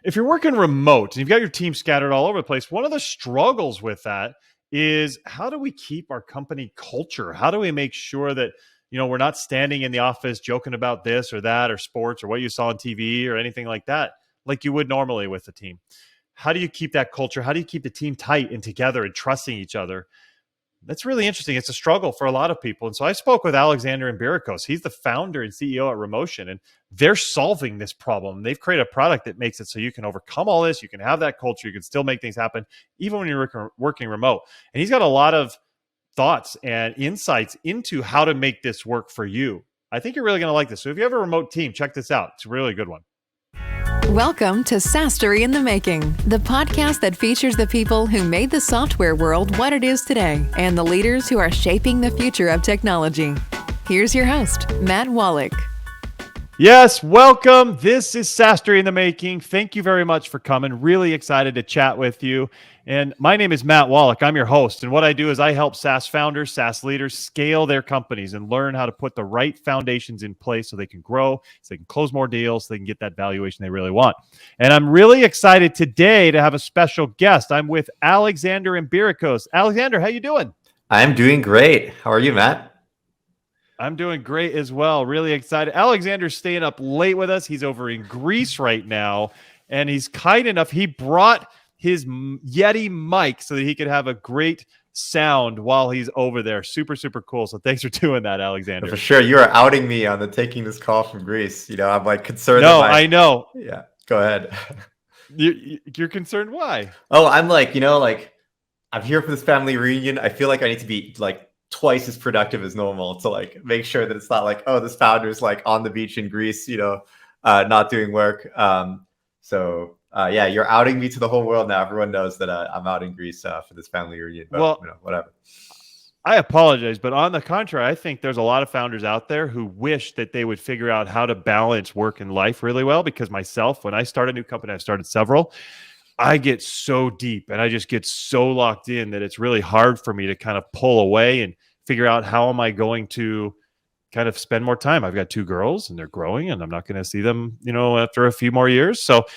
if you're working remote and you've got your team scattered all over the place, one of the struggles with that is how do we keep our company culture? How do we make sure that, we're not standing in the office joking about this or that or sports or what you saw on TV or anything like that, like you would normally with the team? How do you keep that culture? How do you keep the team tight and together and trusting each other? That's really interesting. It's a struggle for a lot of people. And so I spoke with Alexander Embiricos. He's the founder and CEO at Remotion, and they're solving this problem. They've created a product that makes it so you can overcome all this. You can have that culture. You can still make things happen, even when you're working remote. And he's got a lot of thoughts and insights into how to make this work for you. I think you're really going to like this. So if you have a remote team, check this out. It's a really good one. Welcome to SaaS-Story in the Making, the podcast that features the people who made the software world what it is today and the leaders who are shaping the future of technology. Here's your host, Matt Wolach. Yes, welcome. This is SaaS-Story in the Making. Thank you very much for coming. Really excited to chat with you. And my name is Matt Wolach. I'm your host. And what I do is I help SaaS founders, SaaS leaders scale their companies and learn how to put the right foundations in place so they can grow, so they can close more deals, so they can get that valuation they really want. And I'm really excited today to have a special guest. I'm with Alexander Embiricos. Alexander, how you doing? I'm doing great. How are you, Matt? I'm doing great as well. Really excited. Alexander's staying up late with us. He's over in Greece right now, and he's kind enough. He brought his Yeti mic so that he could have a great sound while he's over there. Super, super cool. So thanks for doing that, Alexander. For sure. You are outing me on taking this call from Greece. I'm like concerned. No, I know. Yeah, go ahead. You're concerned? Why? Oh, I'm I'm here for this family reunion. I feel like I need to be twice as productive as normal to make sure that it's not this founder's on the beach in Greece, not doing work. Yeah, you're outing me to the whole world now. Everyone knows that I'm out in Greece for this family reunion. But, well, whatever. I apologize, but on the contrary, I think there's a lot of founders out there who wish that they would figure out how to balance work and life really well. Because myself, when I start a new company, I've started several, I get so deep and I just get so locked in that it's really hard for me to kind of pull away and figure out how am I going to kind of spend more time. I've got 2 girls and they're growing and I'm not going to see them, after a few more years. So,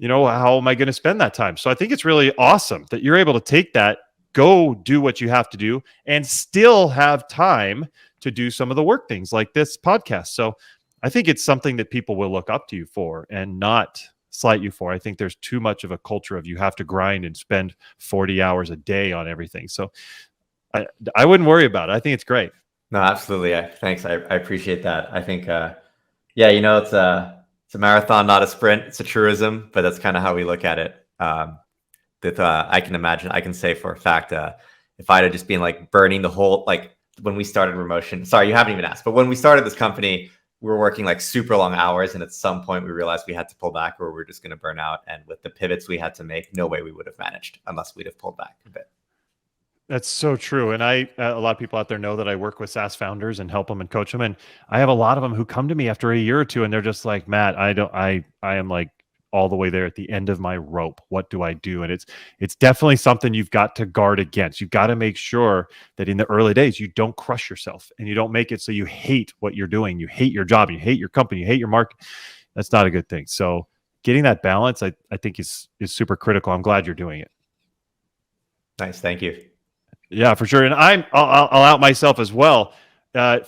how am I going to spend that time? So I think it's really awesome that you're able to take that, go do what you have to do and still have time to do some of the work things like this podcast. So I think it's something that people will look up to you for and not slight you for. I think there's too much of a culture of you have to grind and spend 40 hours a day on everything. So I wouldn't worry about it. I think it's great. No, absolutely. Thanks. I appreciate that. I think, it's a marathon, not a sprint. It's a truism, but that's kind of how we look at it. I can imagine, I can say for a fact, if I'd have just been burning the whole, when we started Remotion, sorry, you haven't even asked, but when we started this company, we were working super long hours. And at some point we realized we had to pull back or we were just going to burn out. And with the pivots we had to make, no way we would have managed unless we'd have pulled back a bit. That's so true. And a lot of people out there know that I work with SaaS founders and help them and coach them. And I have a lot of them who come to me after a year or two and they're just like, Matt, I am all the way there at the end of my rope. What do I do? And it's definitely something you've got to guard against. You've got to make sure that in the early days, you don't crush yourself and you don't make it so you hate what you're doing. You hate your job, you hate your company, you hate your market. That's not a good thing. So getting that balance, I think is super critical. I'm glad you're doing it. Nice. Thank you. Yeah, for sure. And I'll out myself as well.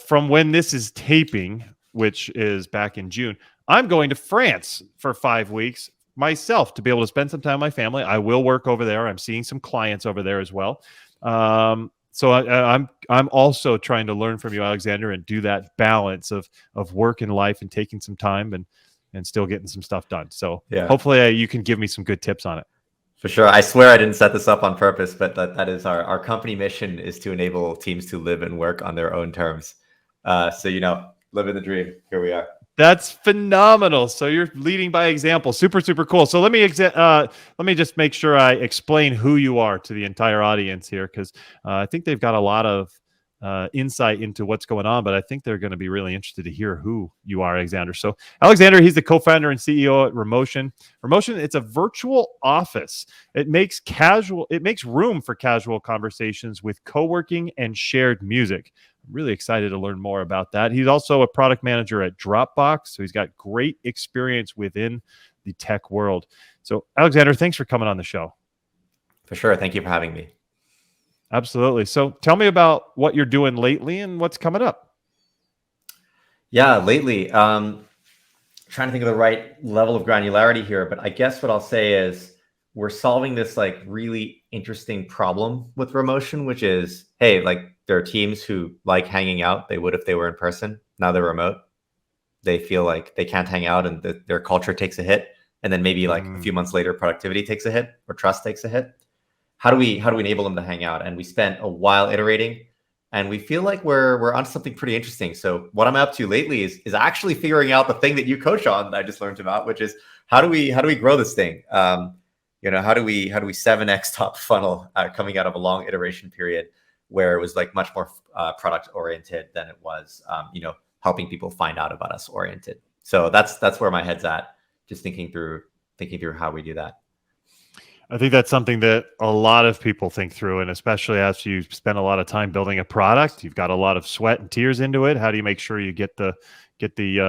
From when this is taping, which is back in June, I'm going to France for 5 weeks myself to be able to spend some time with my family. I will work over there. I'm seeing some clients over there as well. So I'm also trying to learn from you, Alexander, and do that balance of work and life and taking some time and still getting some stuff done. So hopefully you can give me some good tips on it. For sure. I swear I didn't set this up on purpose, but that is our company mission is to enable teams to live and work on their own terms. Living the dream. Here we are. That's phenomenal. So you're leading by example. Super, super cool. So let me just make sure I explain who you are to the entire audience here, because I think they've got a lot of insight into what's going on, but I think they're going to be really interested to hear who you are, Alexander. So Alexander, he's the co-founder and CEO at Remotion. Remotion, it's a virtual office. It makes room for casual conversations with co-working and shared music. I'm really excited to learn more about that. He's also a product manager at Dropbox, so he's got great experience within the tech world. So Alexander, thanks for coming on the show. For sure. Thank you for having me. Absolutely. So tell me about what you're doing lately and what's coming up. Yeah, lately, trying to think of the right level of granularity here, but I guess what I'll say is we're solving this like really interesting problem with Remotion, which is, hey, like there are teams who like hanging out. They would if they were in person. Now they're remote. They feel like they can't hang out and their culture takes a hit. And then maybe like a few months later, productivity takes a hit or trust takes a hit. How do we enable them to hang out? And we spent a while iterating, and we feel like we're onto something pretty interesting. So what I'm up to lately is actually figuring out the thing that you coach on that I just learned about, which is how do we grow this thing? How do we 7x top funnel coming out of a long iteration period where it was like much more product oriented than it was helping people find out about us oriented. So that's where my head's at, just thinking through how we do that. I think that's something that a lot of people think through, and especially as you spend a lot of time building a product, you've got a lot of sweat and tears into it. How do you make sure you get the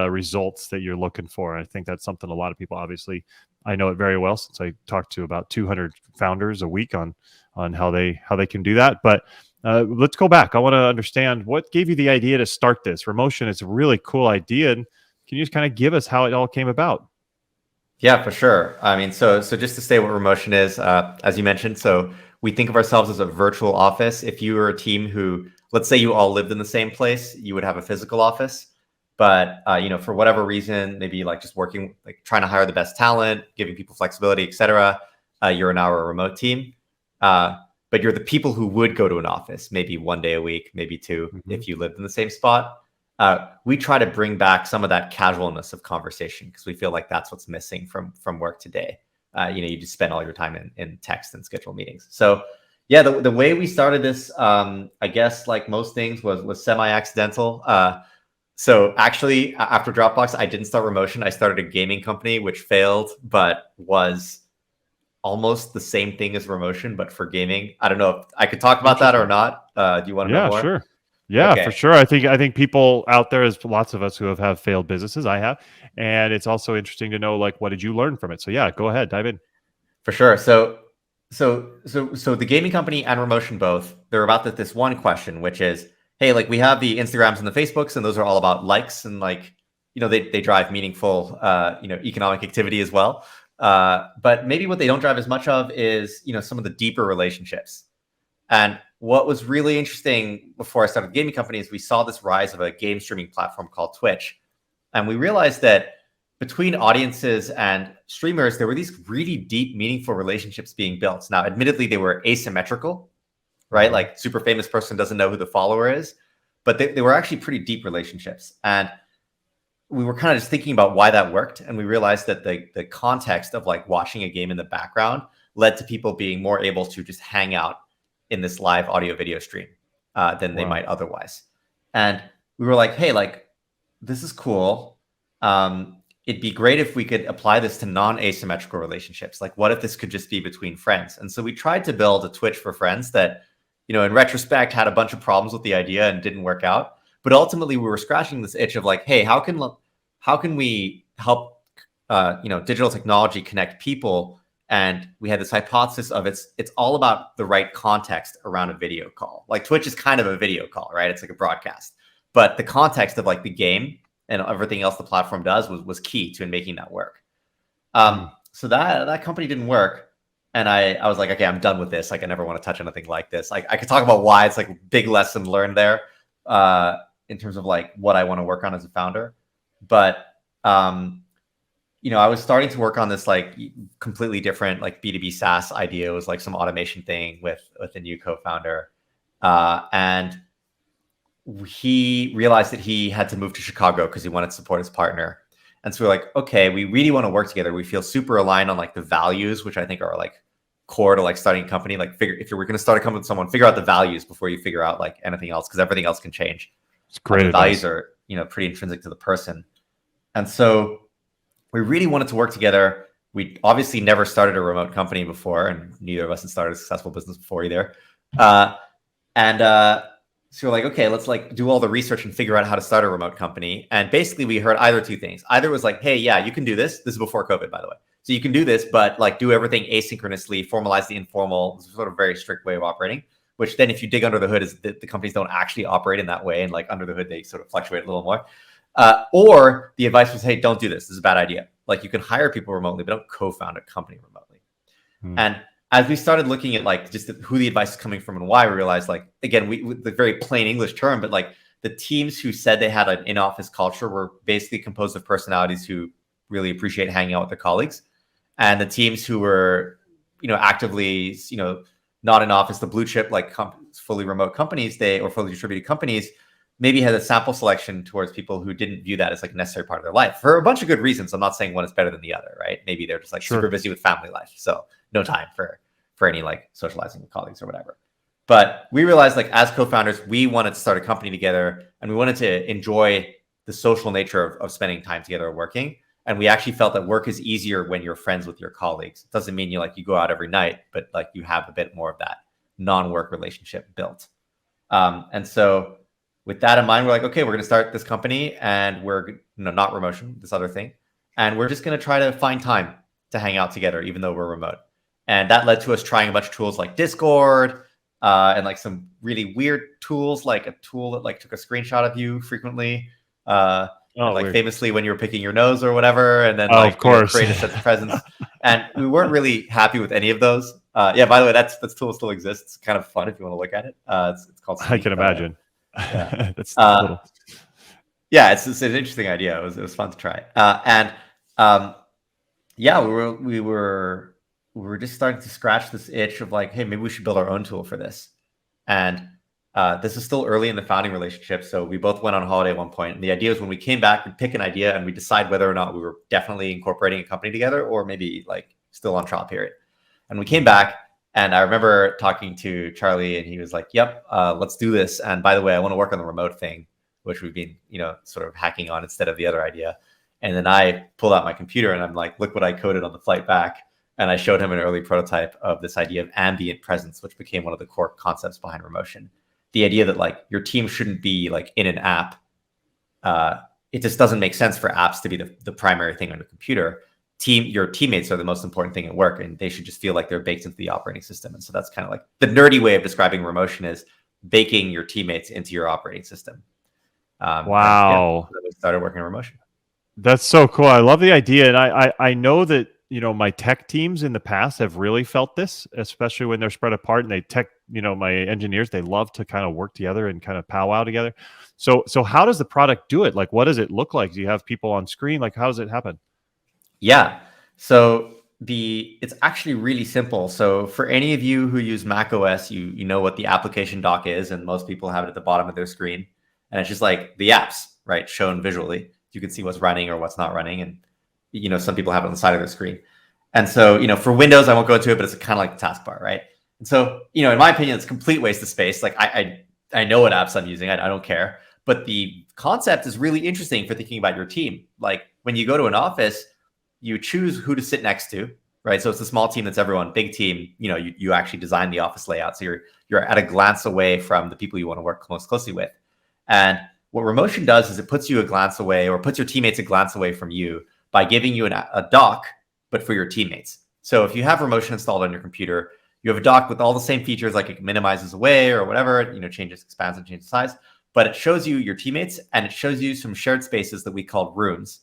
results that you're looking for? And I think that's something a lot of people, obviously, I know it very well since I talk to about 200 founders a week on how they can do that. But let's go back. I want to understand what gave you the idea to start this. Remotion is a really cool idea. And can you just kind of give us how it all came about? Yeah, for sure. I mean, so just to say what Remotion is, as you mentioned, so we think of ourselves as a virtual office. If you were a team who, let's say you all lived in the same place, you would have a physical office. But, for whatever reason, maybe like just working, like trying to hire the best talent, giving people flexibility, et cetera, you're now a remote team. But you're the people who would go to an office, maybe one day a week, maybe two, if you lived in the same spot. We try to bring back some of that casualness of conversation because we feel like that's what's missing from work today. You just spend all your time in text and schedule meetings. So yeah, the way we started this, I guess like most things was semi-accidental. So actually after Dropbox, I didn't start Remotion. I started a gaming company, which failed, but was almost the same thing as Remotion, but for gaming. I don't know if I could talk about that or not. Do you want to know more? Yeah, sure. Yeah, okay. For sure. I think people out there, there's lots of us who have failed businesses. I have, and it's also interesting to know like what did you learn from it. So yeah, go ahead, dive in. For sure. So the gaming company and Remotion both, they're about this one question, which is, hey, like we have the Instagrams and the Facebooks, and those are all about likes and like they drive meaningful economic activity as well. But maybe what they don't drive as much of is some of the deeper relationships. And what was really interesting before I started the gaming company is we saw this rise of a game streaming platform called Twitch. And we realized that between audiences and streamers, there were these really deep, meaningful relationships being built. Now, admittedly, they were asymmetrical, right? Like super famous person doesn't know who the follower is, but they were actually pretty deep relationships. And we were kind of just thinking about why that worked. And we realized that the context of like watching a game in the background led to people being more able to just hang out in this live audio video stream than they might otherwise. And we were like, hey, like, this is cool. It'd be great if we could apply this to non-asymmetrical relationships. Like, what if this could just be between friends? And so we tried to build a Twitch for friends that, in retrospect, had a bunch of problems with the idea and didn't work out. But ultimately, we were scratching this itch of like, hey, how can we help digital technology connect people? And we had this hypothesis of it's all about the right context around a video call. Like Twitch is kind of a video call, right? It's like a broadcast. But the context of like the game and everything else the platform does was key to making that work. So that company didn't work. And I was like, okay, I'm done with this. Like I never want to touch anything like this. Like I could talk about why it's like a big lesson learned there in terms of like what I want to work on as a founder. But I was starting to work on this like completely different like B2B SaaS idea. It was like some automation thing with a new co-founder. And he realized that he had to move to Chicago because he wanted to support his partner. And so we're like, okay, we really want to work together. We feel super aligned on like the values, which I think are like core to like starting a company. Like if you're going to start a company with someone, figure out the values before you figure out like anything else, because everything else can change. It's great. The values are, pretty intrinsic to the person. And so we really wanted to work together. We obviously never started a remote company before, and neither of us had started a successful business before either. So we're like, okay, let's like do all the research and figure out how to start a remote company. And basically we heard either two things. Either it was like, hey, yeah, you can do this. This is before COVID, by the way. So you can do this, but like do everything asynchronously, formalize the informal. It's sort of very strict way of operating, which then if you dig under the hood is that the companies don't actually operate in that way. And like under the hood, they sort of fluctuate a little more. Or the advice was, hey, don't do this. This is a bad idea. Like you can hire people remotely, but don't co-found a company remotely. And as we started looking at like just who the advice is coming from and why, we realized like, again, with the very plain English term, but like the teams who said they had an in-office culture were basically composed of personalities who really appreciate hanging out with their colleagues. And the teams who were, actively, not in office, the blue chip, like fully remote companies, or fully distributed companies, maybe had a sample selection towards people who didn't view that as like a necessary part of their life for a bunch of good reasons. I'm not saying one is better than the other, right? Maybe they're just like super busy with family life. So no time for any like socializing with colleagues or whatever. But we realized like as co-founders, we wanted to start a company together and we wanted to enjoy the social nature of spending time together working. And we actually felt that work is easier when you're friends with your colleagues. It doesn't mean you go out every night, but like you have a bit more of that non-work relationship built. And so with that in mind, we're like, okay, we're going to start this company and we're not Remotion, this other thing. And we're just going to try to find time to hang out together, even though we're remote. And that led to us trying a bunch of tools like Discord and like some really weird tools, like a tool that like took a screenshot of you frequently. Like famously when you were picking your nose or whatever, and then of course create a sense of presence. And we weren't really happy with any of those. By the way, that tool still exists. It's kind of fun if you want to look at it. It's called Sneak. I can imagine. Yeah. That's little. Yeah, it's an interesting idea. It was fun to try. We were just starting to scratch this itch of like, hey, maybe we should build our own tool for this. And this is still early in the founding relationship. So we both went on holiday at one point. And the idea was when we came back, we'd pick an idea and we decide whether or not we were definitely incorporating a company together or maybe like still on trial period. And we came back and I remember talking to Charlie and he was like, yep, let's do this. And by the way, I want to work on the remote thing, which we've been, sort of hacking on instead of the other idea. And then I pulled out my computer and I'm like, look what I coded on the flight back. And I showed him an early prototype of this idea of ambient presence, which became one of the core concepts behind Remotion. The idea that like your team shouldn't be like in an app. It just doesn't make sense for apps to be the primary thing on a computer. Your teammates are the most important thing at work, and they should just feel like they're baked into the operating system. And so that's kind of like the nerdy way of describing Remotion is baking your teammates into your operating system. Wow. We started working on Remotion. That's so cool. I love the idea. And I know that, my tech teams in the past have really felt this, especially when they're spread apart and my engineers, they love to kind of work together and kind of powwow together. So how does the product do it? Like, what does it look like? Do you have people on screen? Like, how does it happen? Yeah. So it's actually really simple. So for any of you who use Mac OS, you know what the application dock is, and most people have it at the bottom of their screen. And it's just like the apps, right, shown visually. You can see what's running or what's not running. And some people have it on the side of their screen. And so, for Windows, I won't go into it, but it's kind of like the taskbar, right? And so, in my opinion, it's a complete waste of space. Like I know what apps I'm using. I don't care. But the concept is really interesting for thinking about your team. Like when you go to an office, you choose who to sit next to, right? So it's a small team that's everyone. Big team, you actually design the office layout. So you're at a glance away from the people you want to work most closely with. And what Remotion does is it puts you a glance away, or puts your teammates a glance away from you, by giving you a dock, but for your teammates. So if you have Remotion installed on your computer, you have a dock with all the same features, like it minimizes away or whatever, changes, expands, and changes size. But it shows you your teammates, and it shows you some shared spaces that we call rooms,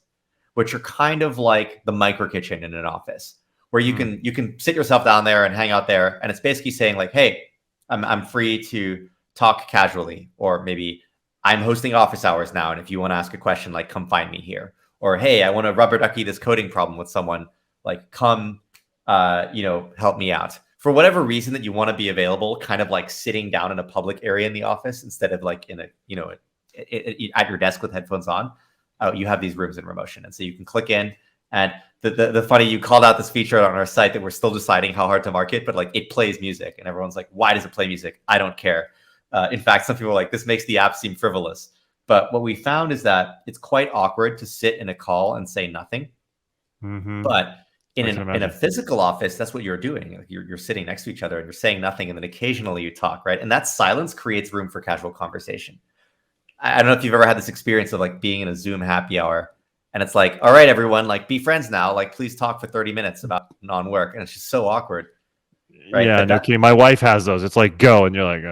which are kind of like the micro kitchen in an office, where you can sit yourself down there and hang out there. And it's basically saying like, hey, I'm free to talk casually, or maybe I'm hosting office hours now, and if you want to ask a question, like come find me here. Or, hey, I want to rubber ducky this coding problem with someone, like come, help me out. For whatever reason that you want to be available, kind of like sitting down in a public area in the office instead of like in at your desk with headphones on, you have these rooms in Remotion. And so you can click in, and the funny, you called out this feature on our site that we're still deciding how hard to market, but like it plays music, and everyone's like, why does it play music? I don't care. In fact, some people are like, this makes the app seem frivolous. But what we found is that it's quite awkward to sit in a call and say nothing. Mm-hmm. But in a physical office, that's what you're doing. Like you're sitting next to each other and you're saying nothing, and then occasionally you talk, right? And that silence creates room for casual conversation. I don't know if you've ever had this experience of like being in a Zoom happy hour, And it's like, all right, everyone, like be friends now. Like, please talk for 30 minutes about non-work. And it's just so awkward, right? Yeah, But no kidding. My wife has those. It's like go, and you're like,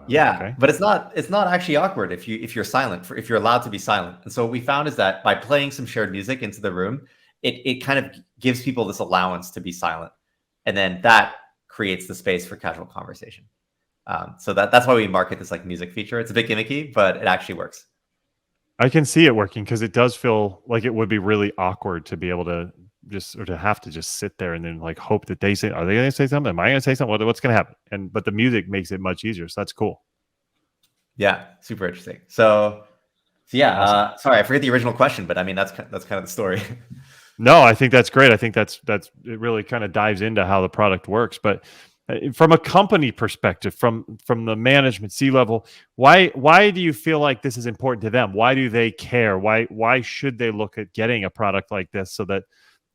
yeah, okay. but it's not actually awkward if you're silent, if you're allowed to be silent. And so what we found is that by playing some shared music into the room, it kind of gives people this allowance to be silent. And then that creates the space for casual conversation. So that's why we market this like music feature. It's a bit gimmicky, but it actually works. I can see it working because it does feel like it would be really awkward to be able to to have to just sit there and then like hope that they say, are they going to say something? Am I going to say something? What's going to happen? But the music makes it much easier. So that's cool. Yeah, super interesting. So yeah, Awesome. sorry, I forget the original question, but I mean that's kind of the story. No, I think that's great. I think that's it really kind of dives into how the product works. But from a company perspective, from the management C-level, why do you feel like this is important to them? Why do they care? Why should they look at getting a product like this so that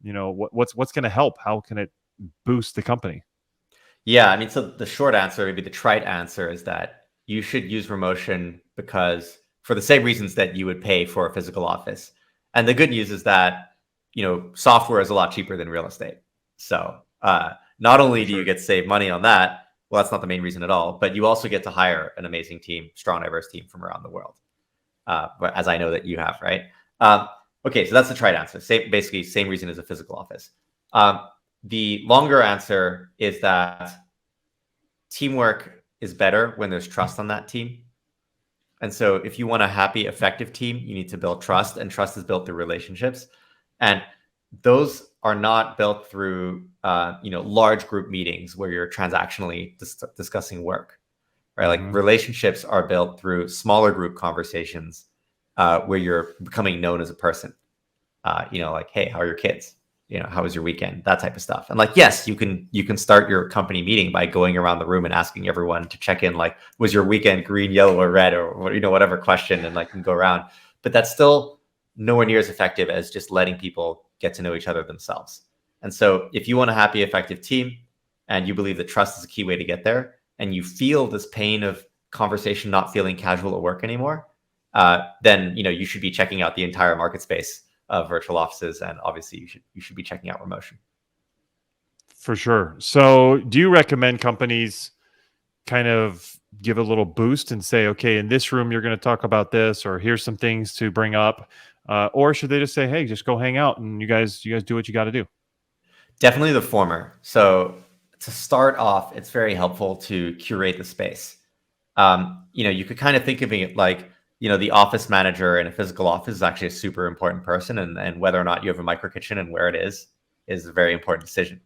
what's going to help? How can it boost the company? Yeah, I mean, so the short answer, maybe the trite answer, is that you should use Remotion because for the same reasons that you would pay for a physical office. And the good news is that software is a lot cheaper than real estate. So not only do you get to save money on that, well, that's not the main reason at all, but you also get to hire an amazing team, strong, diverse team from around the world, but as I know that you have, right? Okay, so that's the trite answer. Basically, same reason as a physical office. The longer answer is that teamwork is better when there's trust on that team. And so if you want a happy, effective team, you need to build trust, and trust is built through relationships. And those are not built through large group meetings where you're transactionally discussing work, right? Like relationships are built through smaller group conversations where you're becoming known as a person. Like, hey, how are your kids? How was your weekend? That type of stuff. And like, yes, you can start your company meeting by going around the room and asking everyone to check in, like, was your weekend green, yellow, or red, or whatever question, and like, can go around. But that's still nowhere near as effective as just letting people get to know each other themselves. And so if you want a happy, effective team, and you believe that trust is a key way to get there, and you feel this pain of conversation not feeling casual at work anymore, then you should be checking out the entire market space of virtual offices, and obviously you should be checking out Remotion. For sure. So do you recommend companies kind of give a little boost and say, okay, in this room you're going to talk about this, or here's some things to bring up, or should they just say, hey, just go hang out and you guys do what you got to do? Definitely the former. So to start off, it's very helpful to curate the space. You could kind of think of it like, the office manager in a physical office is actually a super important person, and whether or not you have a micro kitchen and where it is a very important decision.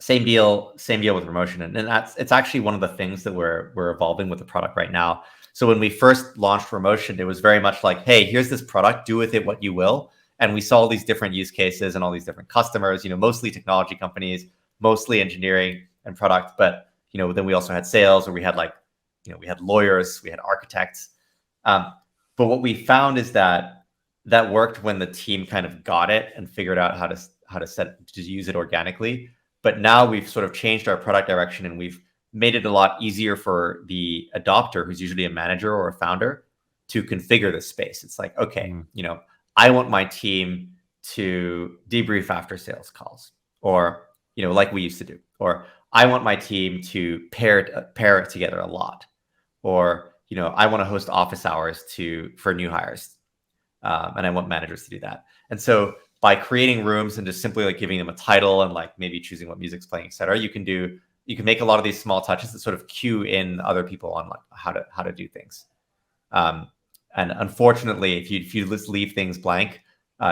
Same deal with Remotion, and it's actually one of the things that we're evolving with the product right now. So when we first launched Remotion, it was very much like, hey, here's this product, do with it what you will. And we saw all these different use cases and all these different customers, mostly technology companies, mostly engineering and product, but then we also had sales, or we had we had lawyers, we had architects. But what we found is that worked when the team kind of got it and figured out how to use it organically. But now we've sort of changed our product direction, and we've made it a lot easier for the adopter, who's usually a manager or a founder, to configure the space. It's like, okay, I want my team to debrief after sales calls, or like we used to do, or I want my team to pair it together a lot, or I want to host office hours for new hires, and I want managers to do that. And so by creating rooms and just simply like giving them a title and like maybe choosing what music's playing, et cetera, you can make a lot of these small touches that sort of cue in other people on like how to do things. And unfortunately, if you just leave things blank,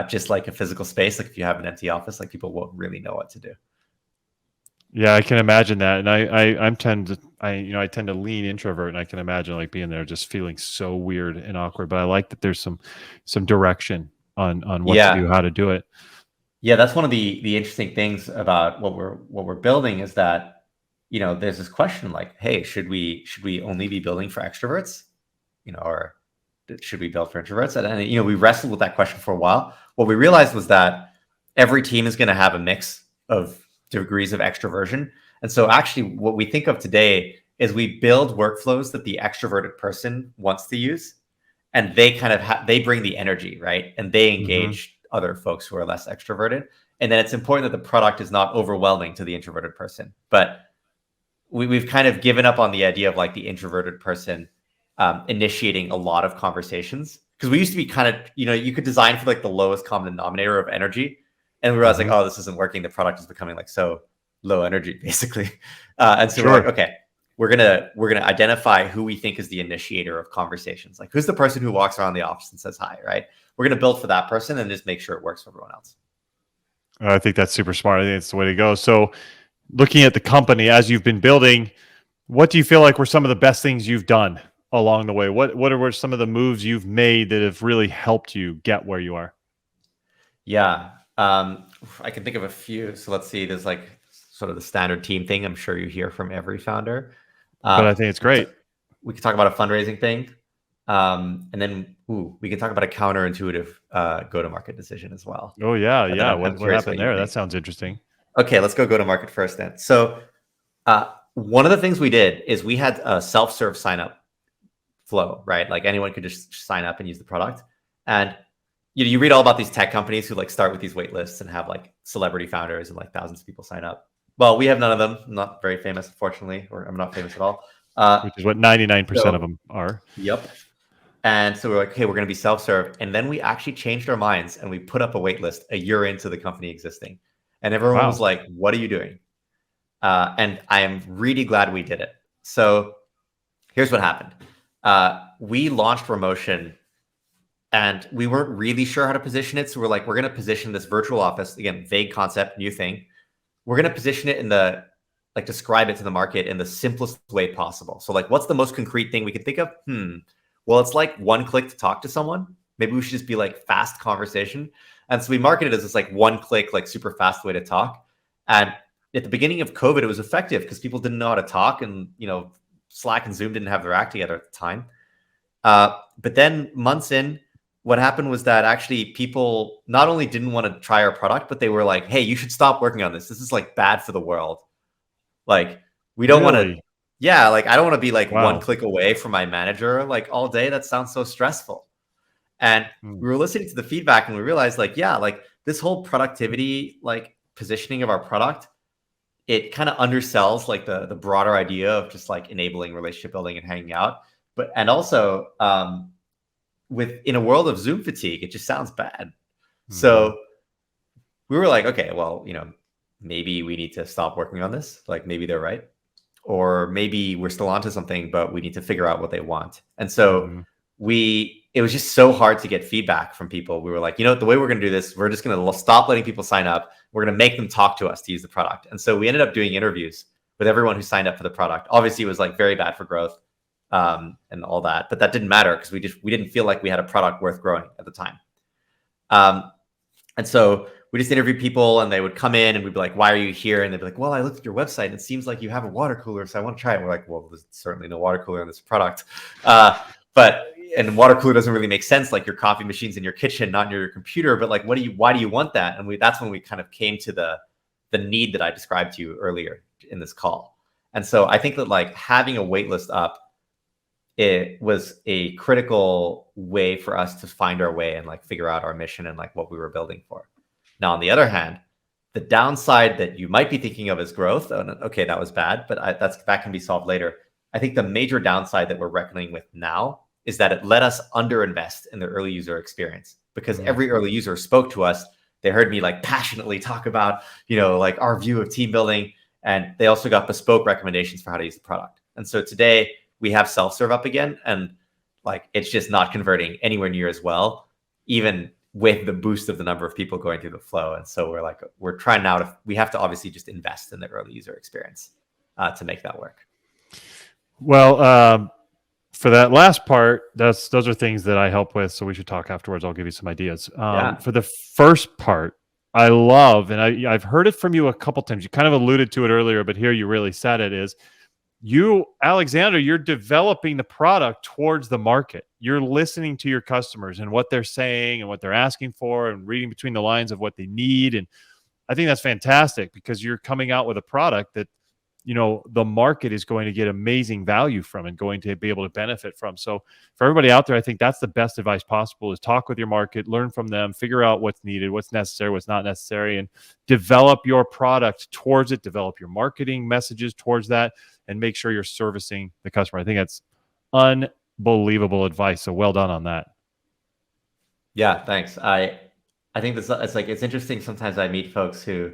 just like a physical space, like if you have an empty office, like people won't really know what to do. Yeah, I can imagine that, and I tend to lean introvert, and I can imagine like being there just feeling so weird and awkward. But I like that there's some direction on what to do, how to do it. Yeah, that's one of the interesting things about what we're building is that there's this question like, hey, should we only be building for extroverts, or should we build for introverts? And we wrestled with that question for a while. What we realized was that every team is going to have a mix of degrees of extroversion. And so actually what we think of today is we build workflows that the extroverted person wants to use. and they kind of they bring the energy, right? And they Mm-hmm. engage other folks who are less extroverted. And then it's important that the product is not overwhelming to the introverted person. But we've kind of given up on the idea of like the introverted person initiating a lot of conversations, because we used to be kind of, you could design for like the lowest common denominator of energy, and we realized like, oh, this isn't working. The product is becoming like so low energy, basically. And so we're like, okay, we're gonna identify who we think is the initiator of conversations. Like, who's the person who walks around the office and says hi, right? We're gonna build for that person and just make sure it works for everyone else. I think that's super smart. I think it's the way to go. So looking at the company as you've been building, what do you feel like were some of the best things you've done along the way? What were some of the moves you've made that have really helped you get where you are? Yeah, I can think of a few. So let's see. There's like sort of the standard team thing I'm sure you hear from every founder. But I think it's great. We could talk about a fundraising thing. And then we can talk about a counterintuitive go-to-market decision as well. Oh, yeah. Yeah. What happened there? That sounds interesting. Okay, let's go to-market first then. So one of the things we did is we had a self-serve sign-up flow, right? Like anyone could just sign up and use the product. And you read all about these tech companies who like start with these wait lists and have like celebrity founders and like thousands of people sign up. Well, we have none of them. I'm not very famous, unfortunately, or I'm not famous at all. Which is what 99% of them are. Yep. And so we're like, okay, we're going to be self-serve. And then we actually changed our minds and we put up a wait list a year into the company existing. And everyone was like, what are you doing? And I am really glad we did it. So here's what happened. We launched Remotion and we weren't really sure how to position it. So we're like, we're going to position this virtual office, again, vague concept, new thing. We're going to position it describe it to the market in the simplest way possible. So like, what's the most concrete thing we can think of? Well, it's like one click to talk to someone. Maybe we should just be like fast conversation. And so we marketed it as this like one click, like super fast way to talk. And at the beginning of COVID, it was effective because people didn't know how to talk, and Slack and Zoom didn't have their act together at the time. But then months in, what happened was that actually people not only didn't want to try our product, but they were like, hey, you should stop working on this. This is like bad for the world. Like, we don't want to, like, I don't want to be like one click away from my manager like all day. That sounds so stressful. And we were listening to the feedback and we realized like, like this whole productivity, like positioning of our product, it kind of undersells like the broader idea of just like enabling relationship building and hanging out. And also in a world of Zoom fatigue, it just sounds bad. So we were like, okay, well, maybe we need to stop working on this. Like maybe they're right. Or maybe we're still onto something, but we need to figure out what they want. And so it was just so hard to get feedback from people. We were like, the way we're going to do this, we're just going to stop letting people sign up. We're going to make them talk to us to use the product. And so we ended up doing interviews with everyone who signed up for the product. Obviously, it was like very bad for growth and all that, but that didn't matter because we didn't feel like we had a product worth growing at the time. And so we just interviewed people and they would come in and we'd be like, why are you here? And they'd be like, well, I looked at your website and it seems like you have a water cooler, so I want to try it. And we're like, well, there's certainly no water cooler in this product. And water cooler doesn't really make sense. Like your coffee machine's in your kitchen, not near your computer. But like, why do you want that? And that's when we kind of came to the need that I described to you earlier in this call. And so I think that like having a wait list up, it was a critical way for us to find our way and like figure out our mission and like what we were building for. Now, on the other hand, the downside that you might be thinking of as growth, okay, that was bad, but that can be solved later. I think the major downside that we're reckoning with now is that it let us underinvest in the early user experience, because every early user spoke to us. They heard me like passionately talk about, like our view of team building, and they also got bespoke recommendations for how to use the product. And so today we have self-serve up again, and like it's just not converting anywhere near as well, even with the boost of the number of people going through the flow. And so we're trying now we have to obviously just invest in the early user experience to make that work. Well, for that last part, those are things that I help with. So we should talk afterwards. I'll give you some ideas. For the first part, I love, and I've heard it from you a couple times. You kind of alluded to it earlier, but here you really said it, is you, Alexander, you're developing the product towards the market. You're listening to your customers and what they're saying and what they're asking for and reading between the lines of what they need. And I think that's fantastic because you're coming out with a product that the market is going to get amazing value from and going to be able to benefit from. So for everybody out there, I think that's the best advice possible, is talk with your market, learn from them, figure out what's needed, what's necessary, what's not necessary, and develop your product towards it, develop your marketing messages towards that, and make sure you're servicing the customer. I think that's unbelievable advice. So well done on that. Yeah, thanks. I think this, it's interesting. Sometimes I meet folks who,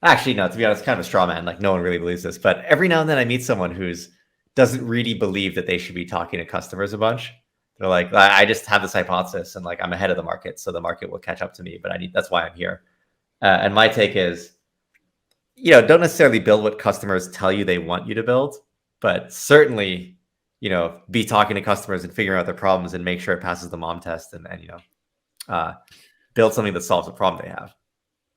actually, no, to be honest, kind of a straw man. Like, no one really believes this, but every now and then I meet someone who's doesn't really believe that they should be talking to customers a bunch. They're like, I just have this hypothesis and like I'm ahead of the market, so the market will catch up to me. But that's why I'm here. And my take is, don't necessarily build what customers tell you they want you to build, but certainly, be talking to customers and figuring out their problems and make sure it passes the mom test, and build something that solves the problem they have.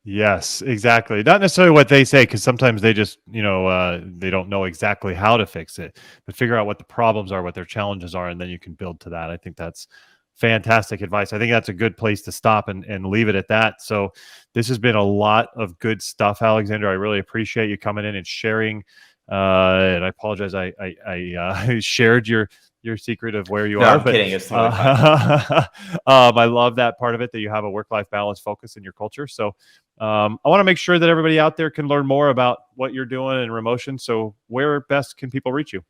Yes, exactly. Not necessarily what they say, because sometimes they just, they don't know exactly how to fix it, but figure out what the problems are, what their challenges are, and then you can build to that. I think that's fantastic advice. I think that's a good place to stop and leave it at that. So this has been a lot of good stuff, Alexander. I really appreciate you coming in and sharing. And I apologize, I shared your secret of where you are. I'm kidding. It's totally fine. I love that part of it, that you have a work-life balance focus in your culture. So I want to make sure that everybody out there can learn more about what you're doing in Remotion. So where best can people reach you?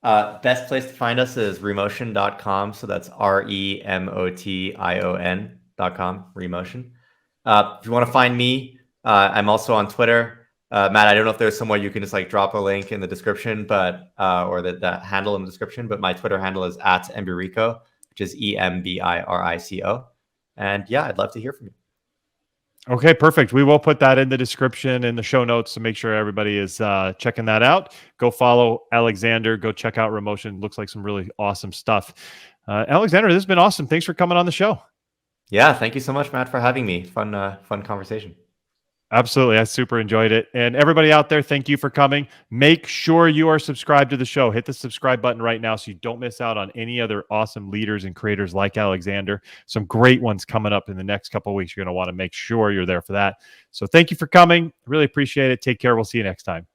Best place to find us is remotion.com. So that's remotion.com, Remotion. If you want to find me, I'm also on Twitter. Matt, I don't know if there's somewhere you can just like drop a link in the description, but or that handle in the description, but my Twitter handle is @Embirico, which is EMBIRICO. And yeah, I'd love to hear from you. Okay, perfect. We will put that in the description, in the show notes, to make sure everybody is checking that out. Go follow Alexander. Go check out Remotion. Looks like some really awesome stuff. Alexander, this has been awesome. Thanks for coming on the show. Yeah, thank you so much, Matt, for having me. Fun conversation. Absolutely. I super enjoyed it. And everybody out there, thank you for coming. Make sure you are subscribed to the show. Hit the subscribe button right now so you don't miss out on any other awesome leaders and creators like Alexander. Some great ones coming up in the next couple of weeks. You're going to want to make sure you're there for that. So thank you for coming. Really appreciate it. Take care. We'll see you next time.